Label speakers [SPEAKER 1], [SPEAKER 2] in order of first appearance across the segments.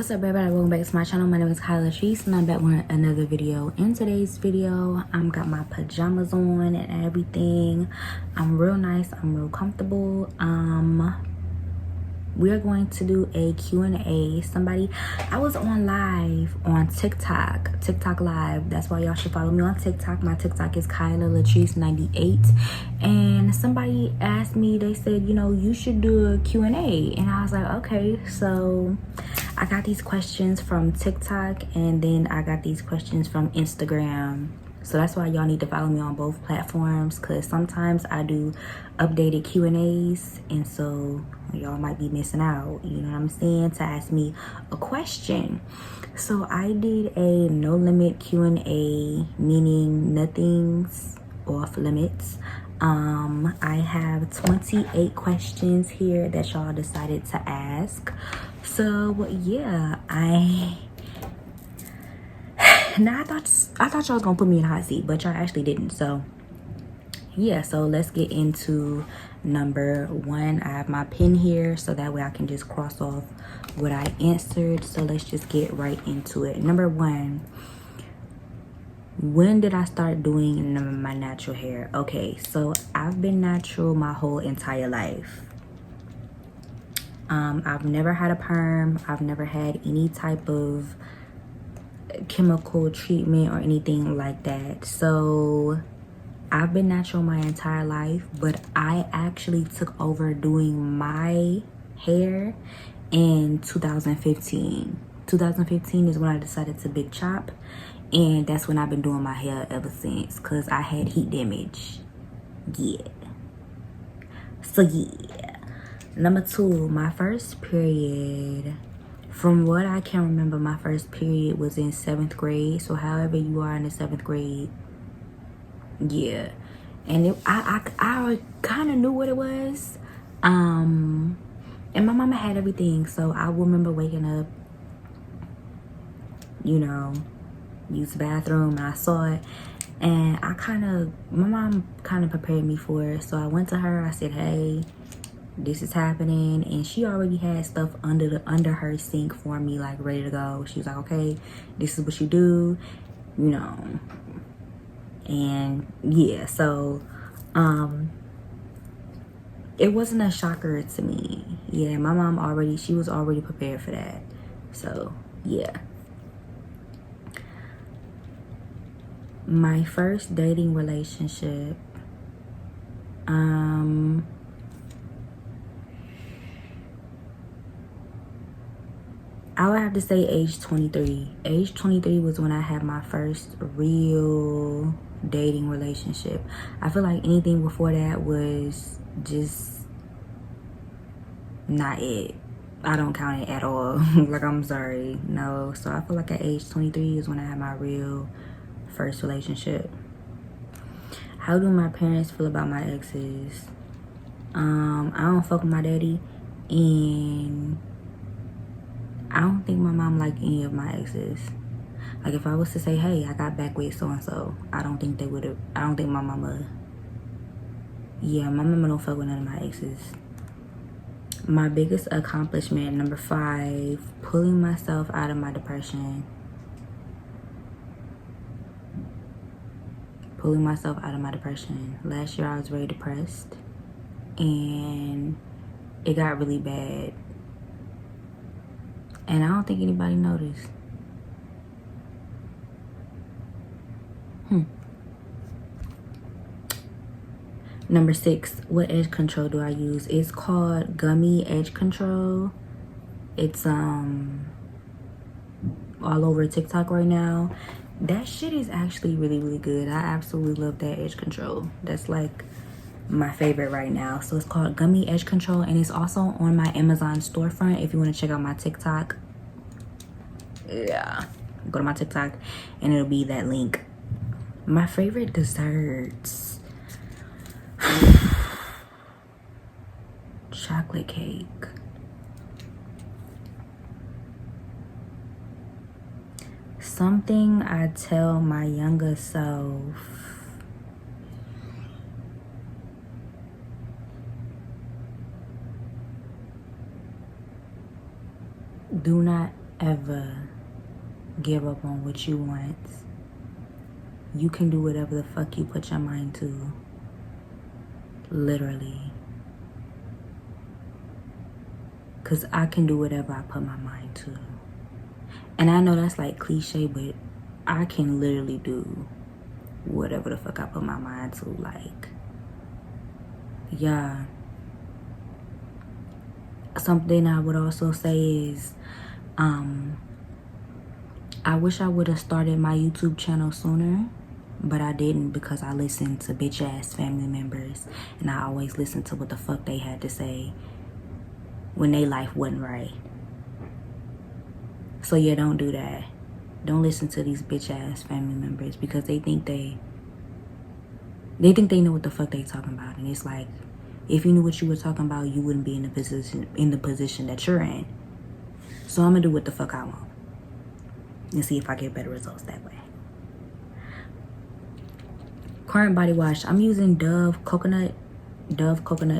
[SPEAKER 1] What's up, everybody? Welcome back to my channel. My name is Kyla Cheese and I'm back with another video. In today's video, I'm got my pajamas on and everything. I'm real nice, I'm real comfortable. We are going to do a Q&A. I was on live on TikTok live. That's why y'all should follow me on TikTok. My TikTok is Kyla Latrice 98. And somebody asked me, they said, you know, you should do a Q&A. And I was like, okay. So I got these questions from TikTok and then I got these questions from Instagram. So that's why y'all need to follow me on both platforms, because sometimes I do updated Q&As and so y'all might be missing out, you know what I'm saying, to ask me a question. So I did a no limit Q&A, meaning nothing's off limits. I have 28 questions here that y'all decided to ask. So yeah, now I thought y'all was gonna put me in a hot seat, but y'all actually didn't. So yeah, so let's get into number one. I have my pen here so that way I can just cross off what I answered. So let's just get right into it. Number one, when did I start doing my natural hair? Okay, so I've been natural my whole entire life. I've never had a perm. I've never had any type of chemical treatment or anything like that. So I've been natural my entire life, but I actually took over doing my hair in 2015. 2015 is when I decided to big chop, and that's when I've been doing my hair ever since, because I had heat damage. Yeah. So yeah. Number two, my first period, from what I can remember, my first period was in 7th grade. So however you are in the 7th grade, yeah. And I kind of knew what it was. And my mama had everything. So I remember waking up, you know, use the bathroom, and I saw it. And my mom kind of prepared me for it. So I went to her, I said, hey, this is happening, and she already had stuff under her sink for me, like ready to go. She was like, okay, this is what you do, you know. And yeah, so it wasn't a shocker to me. Yeah, my mom she was already prepared for that. So yeah. My first dating relationship, I would have to say age 23. Age 23 was when I had my first real dating relationship. I feel like anything before that was just not it. I don't count it at all. Like, I'm sorry. No. So I feel like at age 23 is when I had my real first relationship. How do my parents feel about my exes? I don't fuck with my daddy, and I don't think my mom liked any of my exes. Like, if I was to say, hey, I got back with so-and-so, I don't think my mama, yeah, my mama don't fuck with none of my exes. My biggest accomplishment, number 5, pulling myself out of my depression. Pulling myself out of my depression. Last year I was very depressed, and it got really bad. And I don't think anybody noticed. Number 6, what edge control do I use? It's called Gummy Edge Control. It's all over TikTok right now. That shit is actually really, really good. I absolutely love that edge control. That's like my favorite right now. So it's called Gummy Edge Control, and it's also on my Amazon storefront if you want to check out my TikTok. Yeah, go to my TikTok and it'll be that link. My favorite desserts, chocolate cake. Something I tell my younger self. Do not ever give up on what you want. You can do whatever the fuck you put your mind to. Literally. Because I can do whatever I put my mind to. And I know that's like cliche, but I can literally do whatever the fuck I put my mind to. Like, yeah. Something I would also say is, I wish I would have started my YouTube channel sooner, but I didn't because I listened to bitch ass family members, and I always listened to what the fuck they had to say when their life wasn't right. So yeah, don't do that. Don't listen to these bitch ass family members because they think they know what the fuck they talking about, and it's like, if you knew what you were talking about, you wouldn't be in the position that you're in. So I'm gonna do what the fuck I want and see if I get better results that way. Current body wash, I'm using Dove coconut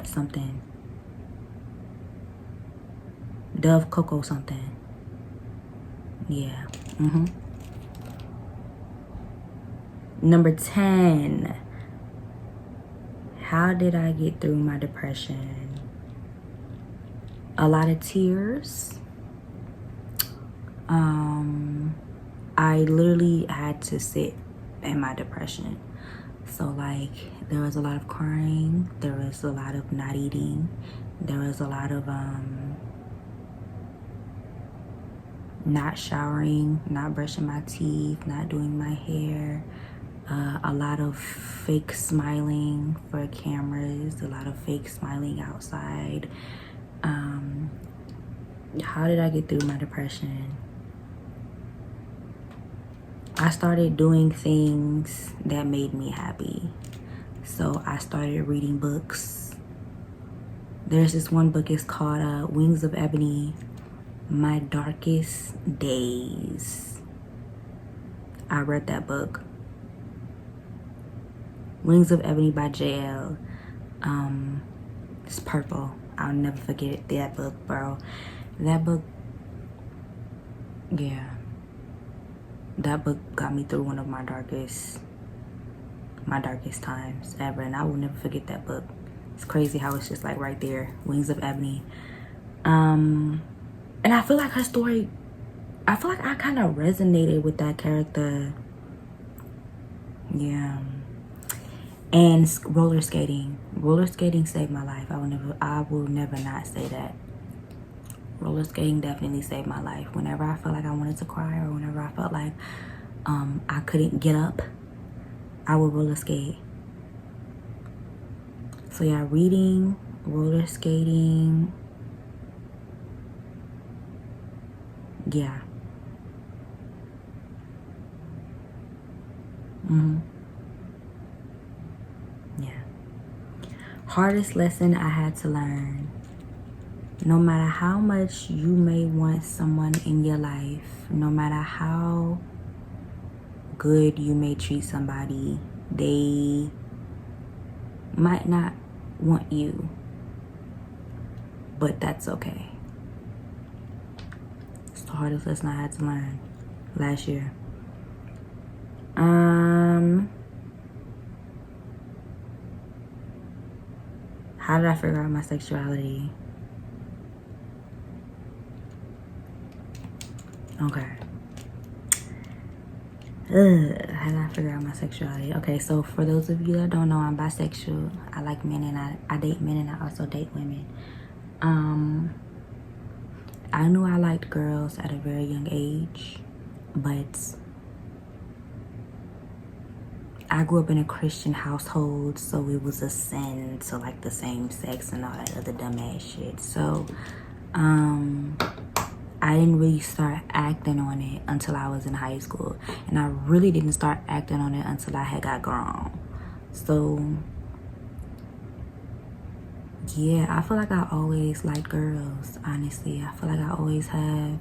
[SPEAKER 1] something. Dove cocoa something. Yeah. Number 10. How did I get through my depression? A lot of tears. I literally had to sit in my depression. So like, there was a lot of crying. There was a lot of not eating. There was a lot of not showering, not brushing my teeth, not doing my hair. A lot of fake smiling for cameras, a lot of fake smiling outside. How did I get through my depression? I started doing things that made me happy. So I started reading books. There's this one book, it's called Wings of Ebony, My Darkest Days. I read that book. Wings of Ebony by JL. It's purple. I'll never forget that book, bro. That book, yeah. That book got me through one of my darkest times ever, and I will never forget that book. It's crazy how it's just like right there, Wings of Ebony. And I feel like her story, I feel like I kind of resonated with that character. Yeah. And roller skating saved my life. I will never not say that. Roller skating definitely saved my life. Whenever I felt like I wanted to cry, or whenever I felt like I couldn't get up, I would roller skate. So yeah, reading, roller skating, yeah. Yeah. Hardest lesson I had to learn. No matter how much you may want someone in your life, no matter how good you may treat somebody, they might not want you. But that's okay. It's the hardest lesson I had to learn last year. How did I figure out my sexuality? Okay. How did I figure out my sexuality? Okay, so for those of you that don't know, I'm bisexual. I like men and I date men, and I also date women. I knew I liked girls at a very young age, but I grew up in a Christian household, so it was a sin to like the same sex and all that other dumbass shit. So I didn't really start acting on it until I was in high school. And I really didn't start acting on it until I had got grown. So, yeah, I feel like I always liked girls, honestly. I feel like I always have.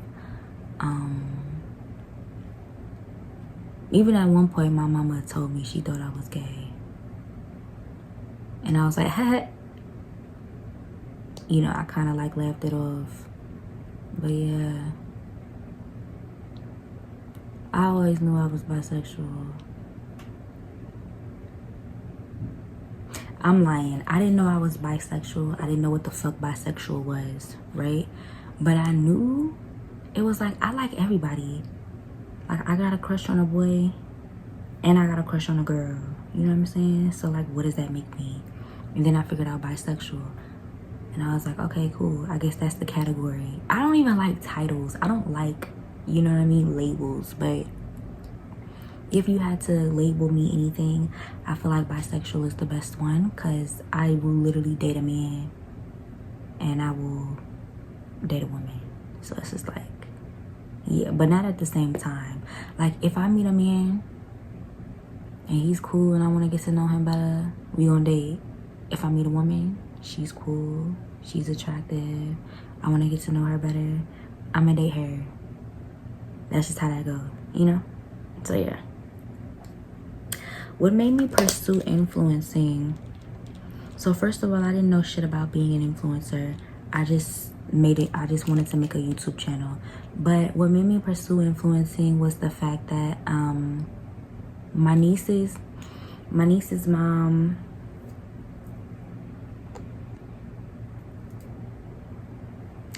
[SPEAKER 1] Even at one point, my mama told me she thought I was gay. And I was like, hey. You know, I kind of like laughed it off. But yeah, I always knew I was bisexual. I'm lying. I didn't know I was bisexual. I didn't know what the fuck bisexual was, right? But I knew it was like, I like everybody. Like, I got a crush on a boy and I got a crush on a girl. You know what I'm saying? So, like, what does that make me? And then I figured out bisexual. And I was like, okay, cool. I guess that's the category. I don't even like titles. I don't like, you know what I mean, labels. But if you had to label me anything, I feel like bisexual is the best one, because I will literally date a man and I will date a woman. So it's just like, yeah, but not at the same time. Like, if I meet a man and he's cool and I want to get to know him better, we gonna date. If I meet a woman, she's cool, she's attractive, I want to get to know her better, I'm gonna date her. That's just how that goes, you know? So yeah. What made me pursue influencing? So first of all, I didn't know shit about being an influencer. I just wanted to make a YouTube channel. But what made me pursue influencing was the fact that my niece's mom,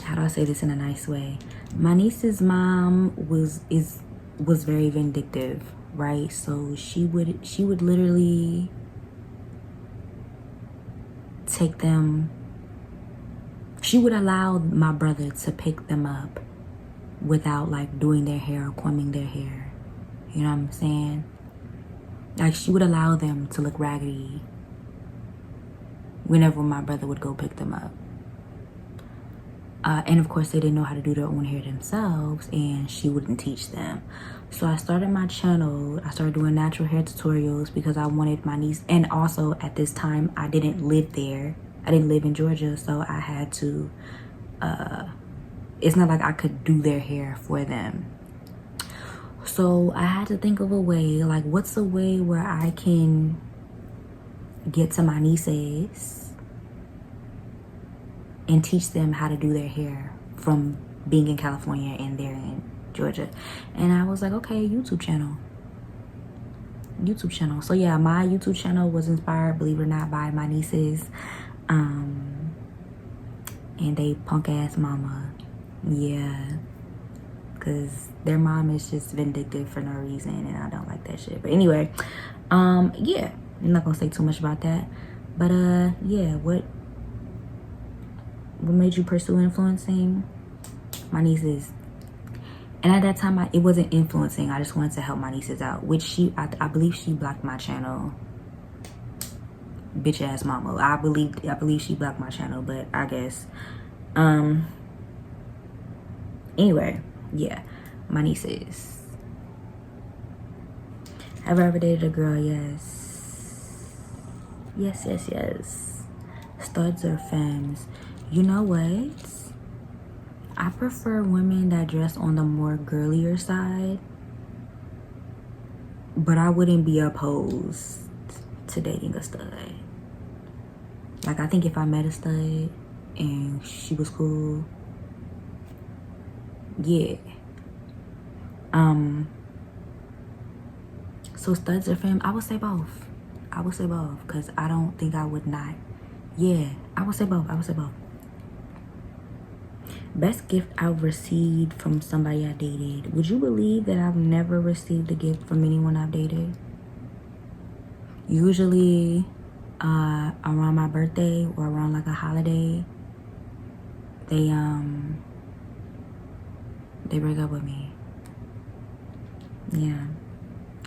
[SPEAKER 1] how do I say this in a nice way? My niece's mom was very vindictive, right? So she would literally take them. She would allow my brother to pick them up without like doing their hair or combing their hair. You know what I'm saying? Like, she would allow them to look raggedy whenever my brother would go pick them up. And of course, they didn't know how to do their own hair themselves, and she wouldn't teach them. So I started my channel. I started doing natural hair tutorials because I wanted my niece. And also at this time, I didn't live there. I didn't live in Georgia, so I had to, it's not like I could do their hair for them. So I had to think of a way, like, what's a way where I can get to my nieces and teach them how to do their hair from being in California and they're in Georgia. And I was like, okay, YouTube channel. So yeah, my YouTube channel was inspired, believe it or not, by my nieces. And they punk ass mama. Yeah. Because their mom is just vindictive for no reason, and I don't like that shit. But anyway, yeah, I'm not gonna say too much about that. But yeah, what made you pursue influencing? My nieces. And at that time, it wasn't influencing. I just wanted to help my nieces out, which I believe she blocked my channel. Bitch ass mama. I believe she blocked my channel, but I guess. Anyway, yeah, my nieces. Have I ever dated a girl? Yes. Yes. Studs or femmes? You know what? I prefer women that dress on the more girlier side, but I wouldn't be opposed to dating a stud. Like, I think if I met a stud and she was cool, yeah. So studs or femme? I would say both. Because I don't think I would not. Yeah, I would say both. Best gift I've received from somebody I dated. Would you believe that I've never received a gift from anyone I've dated? Usually around my birthday or around like a holiday, they break up with me. Yeah.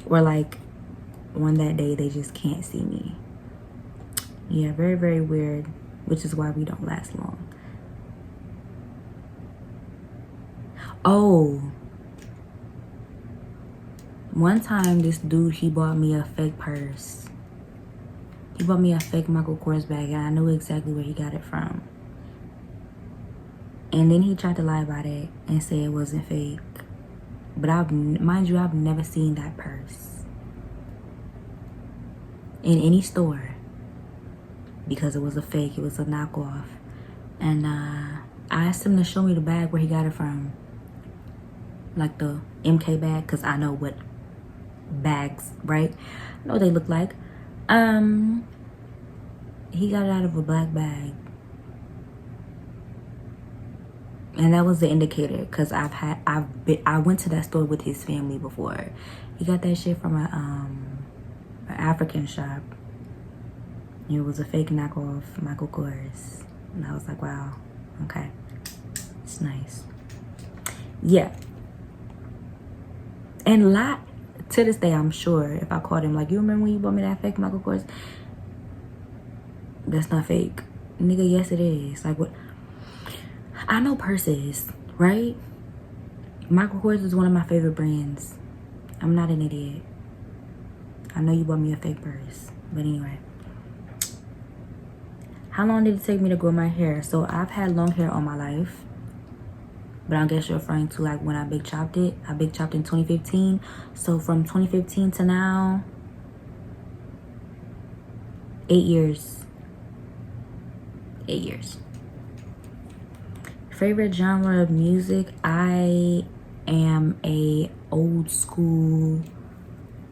[SPEAKER 1] Or like on that day they just can't see me. Yeah, very, very weird, which is why we don't last long. Oh, one time this dude, he bought me a fake purse. He bought me a fake Michael Kors bag, and I knew exactly where he got it from. And then he tried to lie about it and say it wasn't fake. But mind you, I've never seen that purse in any store because it was a fake. It was a knockoff. And I asked him to show me the bag where he got it from. like the MK bag, because I know what bags, right? I know what they look like. He got it out of a black bag. And that was the indicator, because I went to that store with his family before. He got that shit from an African shop. It was a fake knockoff Michael Kors. And I was like, wow, okay. It's nice. Yeah. And to this day, I'm sure if I called him, like, you remember when you bought me that fake Michael Kors? That's not fake. Nigga, yes it is. Like, what? I know purses, right? Michael Kors is one of my favorite brands. I'm not an idiot. I know you bought me a fake purse. But anyway. How long did it take me to grow my hair? So I've had long hair all my life. But I guess you're referring to like when I big chopped it. I big chopped in 2015. So from 2015 to now, 8 years. 8 years. Favorite genre of music? I am a old school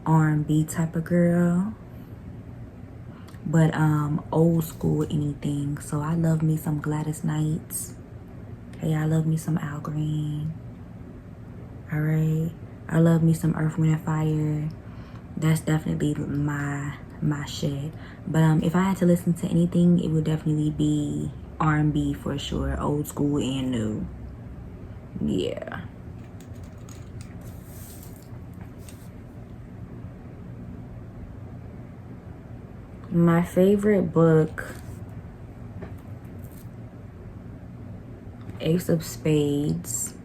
[SPEAKER 1] R&B type of girl. But old school anything. So I love me some Gladys Knight. Hey, I love me some Al Green. All right, I love me some Earth, Wind, and Fire. That's definitely my shit. But if I had to listen to anything, it would definitely be R&B for sure, old school and new. Yeah. My favorite book, Ace of Spades.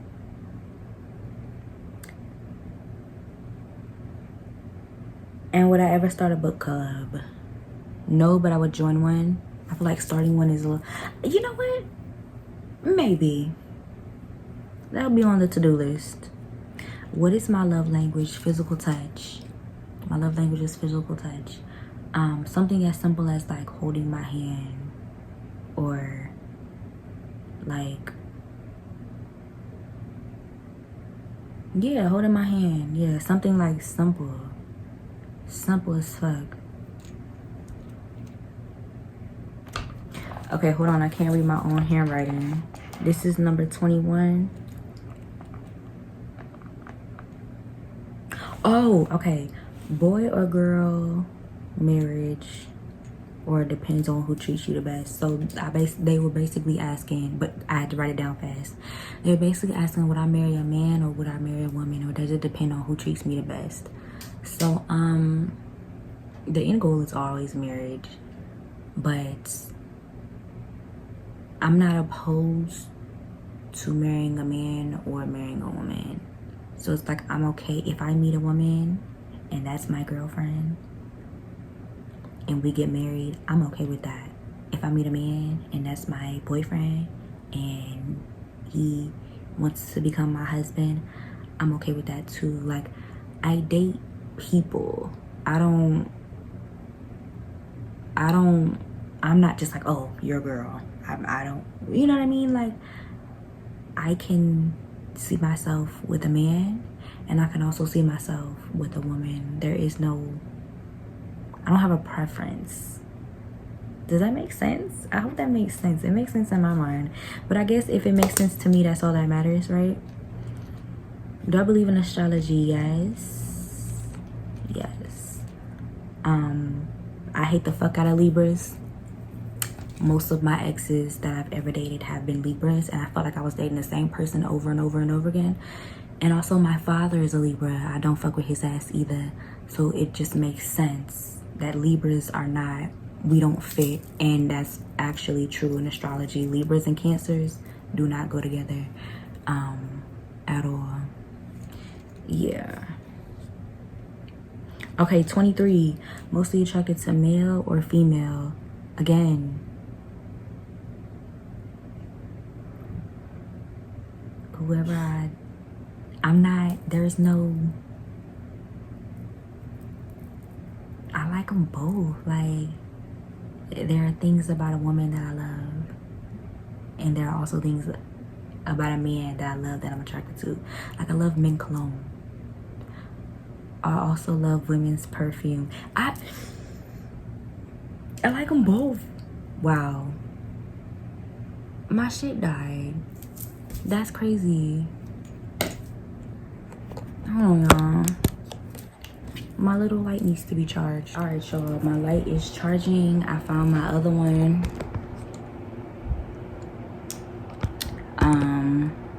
[SPEAKER 1] And would I ever start a book club? No, but I would join one. I feel like starting one is a little, you know what? Maybe. That'll be on the to-do list. What is my love language? Physical touch. My love language is physical touch. Something as simple as like holding my hand, or like, yeah, holding my hand. Yeah, something like simple as fuck. Okay, hold on, I can't read my own handwriting. This is number 21. Oh, okay. Boy or girl, marriage, or it depends on who treats you the best. So they were basically asking, but I had to write it down fast. They were basically asking, would I marry a man or would I marry a woman, or does it depend on who treats me the best? So the end goal is always marriage, but I'm not opposed to marrying a man or marrying a woman. So it's like, I'm okay if I meet a woman and that's my girlfriend and we get married, I'm okay with that. If I meet a man and that's my boyfriend and he wants to become my husband, I'm okay with that too. Like, I date people. I'm not just like, oh, you're a girl. I don't, you know what I mean? Like, I can see myself with a man and I can also see myself with a woman. There is no, I don't have a preference. Does that make sense? I hope that makes sense. It makes sense in my mind. But I guess if it makes sense to me, that's all that matters, right? Do I believe in astrology? Yes. Yes. I hate the fuck out of Libras. Most of my exes that I've ever dated have been Libras, and I felt like I was dating the same person over and over and over again. And also my father is a Libra. I don't fuck with his ass either. So it just makes sense that Libras are not, we don't fit. And that's actually true in astrology. Libras and Cancers do not go together at all. Yeah. Okay, 23. Mostly attracted to male or female? Again, whoever I'm not, there's no, I like them both. Like, there are things about a woman that I love, and there are also things about a man that I love, that I'm attracted to. Like, I love men cologne. I also love women's perfume. I like them both. Wow. My shit died. That's crazy. Hold on, y'all. My little light needs to be charged. All right, y'all. My light is charging. I found my other one.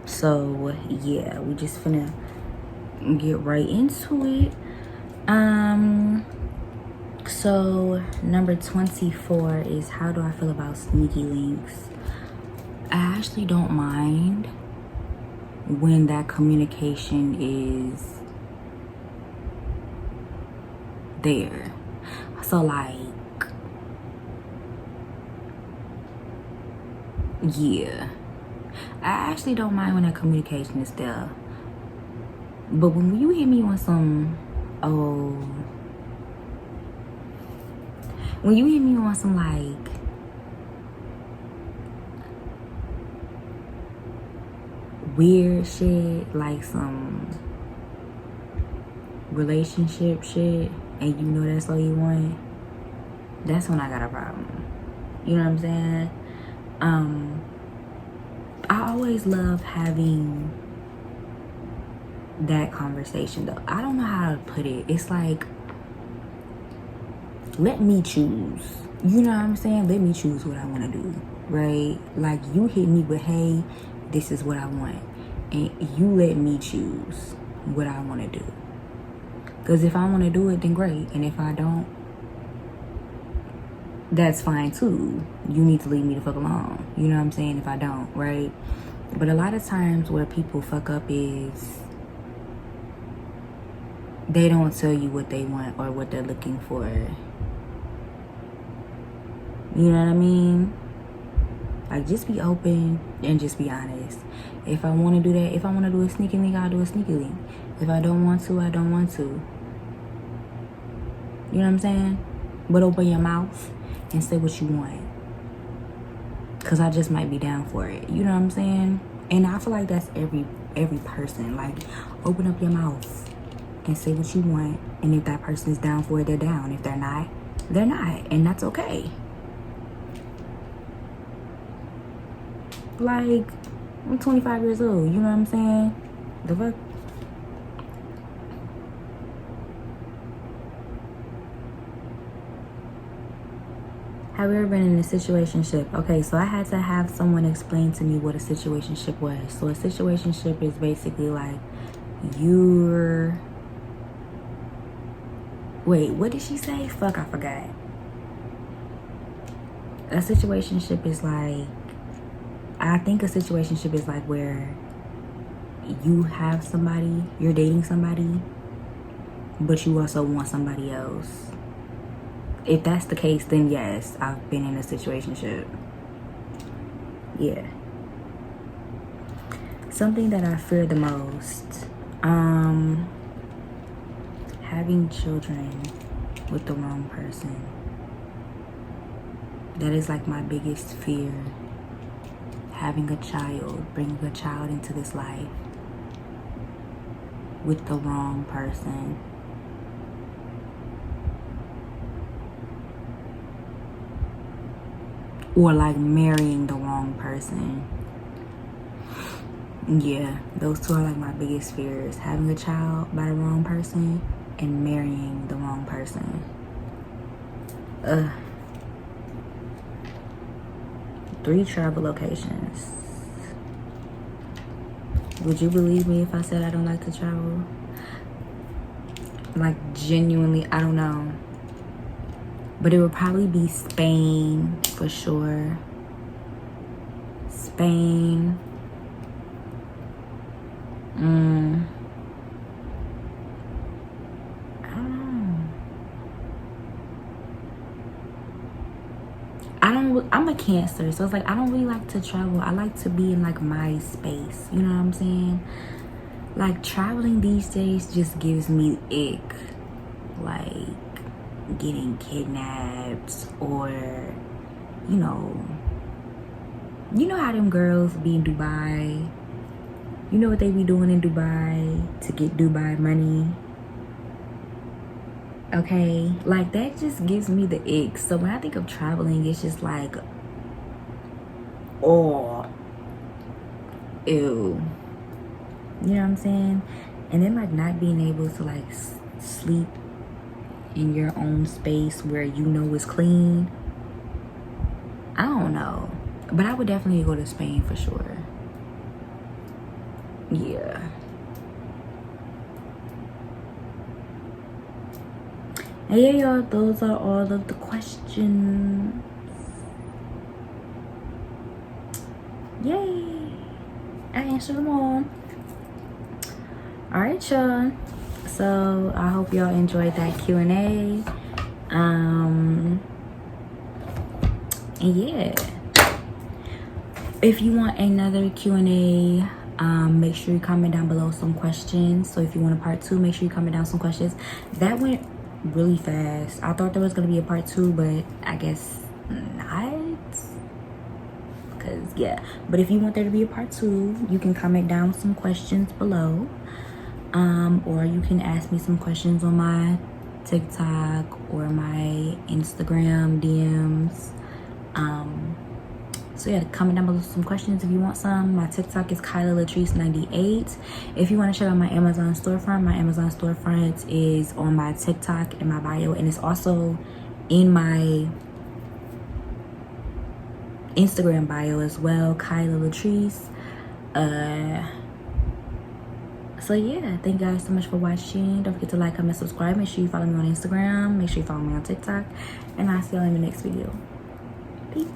[SPEAKER 1] So yeah, we just finna get right into it. So number 24 is, how do I feel about sneaky links? I actually don't mind when that communication is there. So like, yeah, I actually don't mind when that communication is there. But when you hit me on some, when you hit me on some like weird shit, like some relationship shit, and you know that's all you want, that's when I got a problem. You know what I'm saying? I always love having that conversation though. I don't know how to put it. It's like, let me choose. You know what I'm saying? Let me choose what I want to do, right? Like, you hit me with, hey, this is what I want, and you let me choose what I want to do. Because if I want to do it, then great. And if I don't, that's fine too. You need to leave me the fuck alone. You know what I'm saying? If I don't, right? But a lot of times where people fuck up is they don't tell you what they want or what they're looking for. You know what I mean? Like, just be open and just be honest. If I want to do that, if I want to do a sneaky link, I'll do a sneaky link. If I don't want to, I don't want to. You know what I'm saying? But open your mouth and say what you want. Because I just might be down for it. You know what I'm saying? And I feel like that's every person. Like, open up your mouth and say what you want. And if that person is down for it, they're down. If they're not, they're not. And that's okay. Like, I'm 25 years old. You know what I'm saying? The fuck? Have you ever been in a situationship? Okay, so I had to have someone explain to me what a situationship was. So a situationship is basically like, wait, what did she say? Fuck, I forgot. A situationship is like, I think a situationship is like where you have somebody, you're dating somebody, but you also want somebody else. If that's the case, then yes, I've been in a situationship. Yeah. Something that I fear the most. Having children with the wrong person. That is like my biggest fear. Having a child, bringing a child into this life with the wrong person. Or like marrying the wrong person. Yeah, those two are like my biggest fears. Having a child by the wrong person and marrying the wrong person. 3 travel locations. Would you believe me if I said I don't like to travel? Like, genuinely, I don't know. But it would probably be Spain for sure. Spain. I don't know. I'm a Cancer, so it's like I don't really like to travel. I like to be in like my space. You know what I'm saying? Like, traveling these days just gives me ick. Like, getting kidnapped, or you know how them girls be in Dubai You know what they be doing in Dubai to get Dubai money? Okay, like that just gives me the ick. So when I think of traveling, it's just like, oh, ew. You know what I'm saying? And then like not being able to like sleep in your own space where you know it's clean. I don't know, but I would definitely go to Spain for sure. Yeah. And yeah, y'all, those are all of the questions. Yay, I answered them all. All right, y'all, so I hope y'all enjoyed that Q&A. And yeah, if you want another Q&A, make sure you comment down below some questions. So if you want a part 2, make sure you comment down some questions. That went really fast. I thought there was gonna be a part 2, but I guess not, because yeah. But if you want there to be a part 2, you can comment down some questions below, or you can ask me some questions on my TikTok or my Instagram DMs. So yeah, comment down below some questions if you want some. My TikTok is Kyla Latrice 98. If you want to check out my Amazon storefront is on my TikTok and my bio, and it's also in my Instagram bio as well, Kyla Latrice. So yeah, thank you guys so much for watching. Don't forget to like, comment, subscribe. Make sure you follow me on Instagram. Make sure you follow me on TikTok. And I'll see y'all in the next video. Peace.